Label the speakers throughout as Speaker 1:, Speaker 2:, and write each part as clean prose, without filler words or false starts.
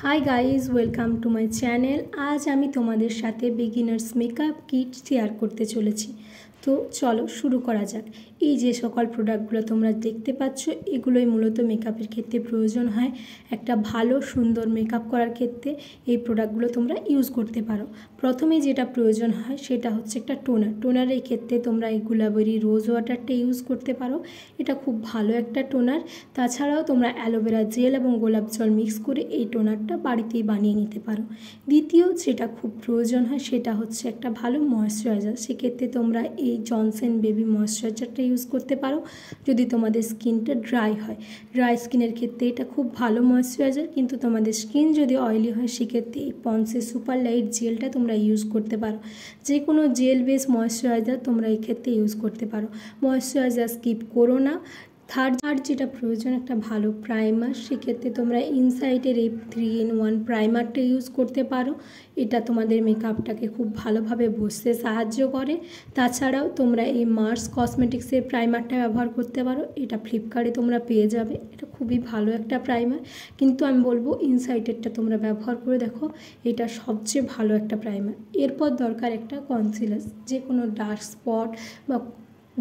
Speaker 1: High guys welcome to my channel. आज आमी तोमादेर साथे बिगिनार्स मेकअप किट शेयर करते चलेछि। तो चलो शुरू करा जाक। এই যে সকল প্রোডাক্টগুলো তোমরা দেখতে পাচ্ছ এগুলোই মূলত মেকআপের ক্ষেত্রে প্রয়োজন হয়। একটা ভালো সুন্দর মেকআপ করার ক্ষেত্রে এই প্রোডাক্টগুলো তোমরা ইউজ করতে পারো। প্রথমে যেটা প্রয়োজন হয় সেটা হচ্ছে একটা টোনারের ক্ষেত্রে তোমরা এই গুলাবেরি রোজ ওয়াটারটা ইউজ করতে পারো। এটা খুব ভালো একটা টোনার। তাছাড়াও তোমরা অ্যালোভেরা জেল এবং গোলাপ জল মিক্স করে এই টোনারটা বাড়িতেই বানিয়ে নিতে পারো। দ্বিতীয় যেটা খুব প্রয়োজন হয় সেটা হচ্ছে একটা ভালো ময়েশ্চারাইজার। সেক্ষেত্রে তোমরা এই জনসন বেবি ময়েশ্চারাইজারটা ইউজ করতে পারো যদি তোমাদের স্কিনটা ড্রাই হয়। ড্রাই স্কিনের ক্ষেত্রে এটা খুব ভালো ময়েশ্চারাইজার, কিন্তু তোমাদের স্কিন যদি অয়েলি হয় সেক্ষেত্রে এই পন্সের সুপার লাইট জেলটা তোমরা ইউজ করতে পারো। যে কোনো জেল বেস ময়েশ্চারাইজার তোমরা এই ক্ষেত্রে ইউজ করতে পারো। ময়েশ্চারাইজার স্কিপ করো না। থার্ড যেটা প্রয়োজন একটা ভালো প্রাইমার। সেক্ষেত্রে তোমরা ইনসাইটের এই 3-in-1 প্রাইমারটা ইউজ করতে পারো। এটা তোমাদের মেকআপটাকে খুব ভালোভাবে বসতে সাহায্য করে। তাছাড়াও তোমরা এই মার্স কসমেটিক্সের প্রাইমারটা ব্যবহার করতে পারো। এটা ফ্লিপকার্টে তোমরা পেয়ে যাবে। এটা খুবই ভালো একটা প্রাইমার, কিন্তু আমি বলবো ইনসাইটেরটা তোমরা ব্যবহার করে দেখো, এটা সবচেয়ে ভালো একটা প্রাইমার। এরপর দরকার একটা কনসিলার। যে কোনো ডার্ক স্পট বা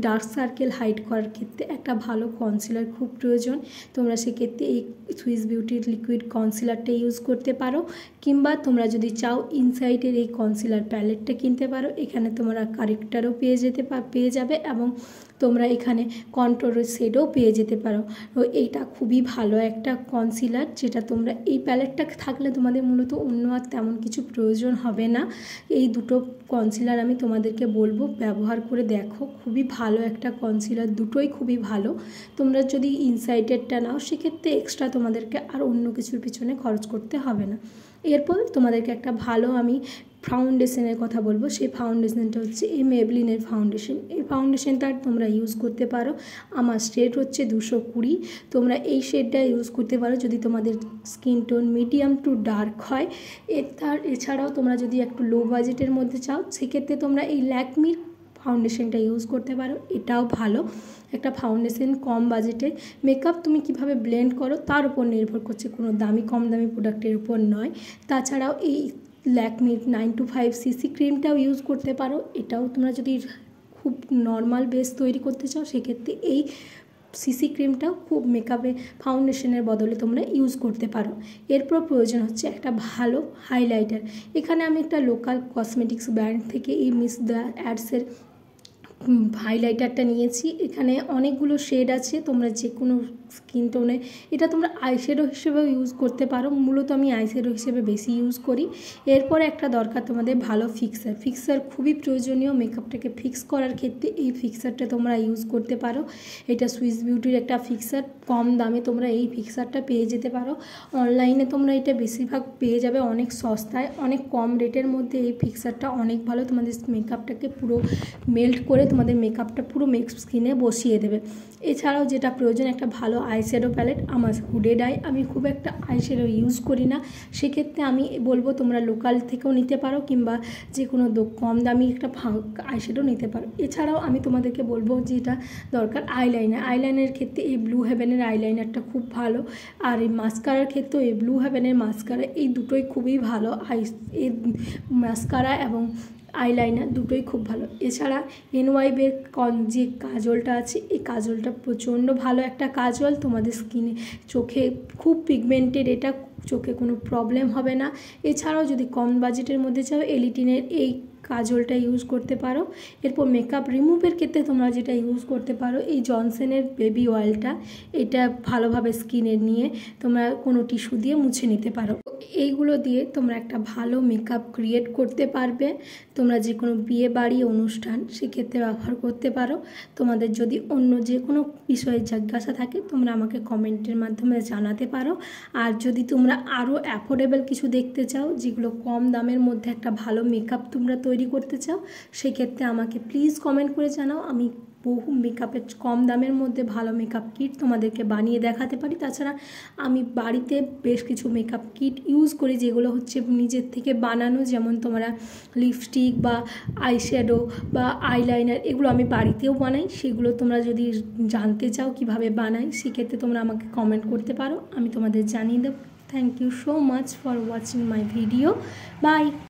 Speaker 1: ডার্ক সার্কেল হাইড করার ক্ষেত্রে একটা ভালো কনসিলার খুব প্রয়োজন। তোমরা সেক্ষেত্রে এই সুইস বিউটির লিকুইড কনসিলারটা ইউজ করতে পারো, কিংবা তোমরা যদি চাও ইনসাইটের এই কনসিলার প্যালেটটা কিনতে পারো। এখানে তোমরা কারেক্টারও পেয়ে যাবে এবং তোমরা এখানে কন্ট্রোলের শেডও পেয়ে যেতে পারো। এইটা খুবই ভালো একটা কনসিলার, যেটা তোমরা এই প্যালেটটা থাকলে তোমাদের মূলত অন্য আর তেমন কিছু প্রয়োজন হবে না। এই দুটো কনসিলার আমি তোমাদেরকে বলবো ব্যবহার করে দেখো, খুবই ভালো একটা কনসিলার, দুটোই খুবই ভালো। তোমরা যদি ইনসাইটেরটা নাও সেক্ষেত্রে এক্সট্রা তোমাদেরকে আর অন্য কিছুর পিছনে খরচ করতে হবে না। এরপর তোমাদেরকে একটা ভালো আমি ফাউন্ডেশনের কথা বলবো। সেই ফাউন্ডেশনটা হচ্ছে এই মেবলিনের ফাউন্ডেশন। এই ফাউন্ডেশনটা তোমরা ইউজ করতে পারো। আমার শেড হচ্ছে 220। তোমরা এই শেডটা ইউজ করতে পারো যদি তোমাদের skin tone medium to dark হয়। এছাড়াও তোমরা যদি একটু লো বাজেটের মধ্যে চাও সেক্ষেত্রে তোমরা এই ল্যাকমির ফাউন্ডেশনটা ইউজ করতে পারো। এটাও ভালো একটা ফাউন্ডেশন। কম বাজেটে মেকআপ তুমি কিভাবে ব্লেন্ড করো তার উপর নির্ভর করছে, কোনো কম দামি প্রোডাক্টের উপর নয়। তাছাড়াও এই ল্যাকমির 925 সিসি ক্রিমটাও ইউজ করতে পারো। এটাও তোমরা যদি খুব নর্মাল বেস তৈরি করতে চাও সেক্ষেত্রে এই সিসি ক্রিমটাও খুব মেকআপে ফাউন্ডেশনের বদলে তোমরা ইউজ করতে পারো। এরপর প্রয়োজন হচ্ছে একটা ভালো হাইলাইটার। এখানে আমি একটা লোকাল কসমেটিক্স ব্র্যান্ড থেকে এই মিস দ্য অ্যাডসের হাইলাইটারটা নিয়েছি। এখানে অনেকগুলো শেড আছে, তোমরা যে কোনো স্কিন টোনে এটা তোমরা আইশ্যাডো হিসেবেও ইউজ করতে পারো। মূলত আমি আইশ্যাডো হিসেবে বেশি ইউজ করি। এরপরে একটা দরকার তোমাদের ভালো ফিক্সার খুবই প্রয়োজনীয় মেকআপটাকে ফিক্স করার ক্ষেত্রে। এই ফিক্সারটা তোমরা ইউজ করতে পারো। এটা সুইস বিউটির একটা ফিক্সার, কম দামে তোমরা এই ফিক্সারটা পেয়ে যেতে পারো। অনলাইনে তোমরা এটা বেশিরভাগ পেয়ে যাবে অনেক সস্তায়, অনেক কম রেটের মধ্যে। এই ফিক্সারটা অনেক ভালো, তোমাদের মেকআপটাকে পুরো মেল্ট করে তোমাদের মেকআপটা পুরো স্কিনে বসিয়ে দেবে। এছাড়াও যেটা প্রয়োজন একটা ভালো আইশ্যাডো প্যালেট। আমার হুডেড আই, আমি খুব একটা আইশ্যাডো ইউজ করি না। সেক্ষেত্রে আমি বলবো তোমরা লোকাল থেকেও নিতে পারো, কিংবা যে কোনো কম দামি একটা আইশ্যাডো নিতে পারো। এছাড়াও আমি তোমাদেরকে বলবো যেটা দরকার আইলাইনারের ক্ষেত্রে এই ব্লু হেভেনের আইলাইনারটা খুব ভালো। আর এই মাস্কারার ক্ষেত্রেও এই ব্লু হেভেনের মাস্কারা, এই দুটোই খুবই ভালো। এই মাস্কারা এবং আইলাইনার দুটোই খুব ভালো। এছাড়া এনওয়াইবের যে কাজলটা আছে, এই কাজলটা প্রচণ্ড ভালো একটা কাজল। তোমাদের স্কিনে চোখে খুব পিগমেন্টেড, এটা চোখে কোনো প্রবলেম হবে না। এছাড়াও যদি কম বাজেটের মধ্যে চাও এলিটিনের এই কাজলটা ইউজ করতে পারো। এরপর মেকআপ রিমুভের ক্ষেত্রে তোমরা যেটা ইউজ করতে পারো এই জনসনের বেবি অয়েলটা। এটা ভালোভাবে স্কিনে নিয়ে তোমরা কোনো টিস্যু দিয়ে মুছে নিতে পারো। এইগুলো দিয়ে তোমরা একটা ভালো মেকআপ ক্রিয়েট করতে পারবে। তোমরা যে কোনো বিয়ে বাড়ি অনুষ্ঠান সেক্ষেত্রে ব্যবহার করতে পারো। তোমাদের যদি অন্য যে কোনো বিষয়ে জিজ্ঞাসা থাকে তোমরা আমাকে কমেন্টের মাধ্যমে জানাতে পারো। আর যদি তোমরা আরও অ্যাফোর্ডেবল কিছু দেখতে চাও, যেগুলো কম দামের মধ্যে একটা ভালো মেকআপ তোমরা তৈরি করতে চাও, সেক্ষেত্রে আমাকে প্লিজ কমেন্ট করে জানাও। আমি বহু মেকআপের কম দামের মধ্যে ভালো মেকআপ কিট তোমাদেরকে বানিয়ে দেখাতে পারি। তাছাড়া আমি বাড়িতে বেশ কিছু মেকআপ কিট ইউজ করি যেগুলো হচ্ছে নিজের থেকে বানানো, যেমন তোমরা লিপস্টিক বা আইশ্যাডো বা আইলাইনার এগুলো আমি বাড়িতেও বানাই। সেগুলো তোমরা যদি জানতে চাও কিভাবে বানাই সেক্ষেত্রে তোমরা আমাকে কমেন্ট করতে পারো, আমি তোমাদের জানিয়ে দেবো। Thank you so much for watching my video. Bye.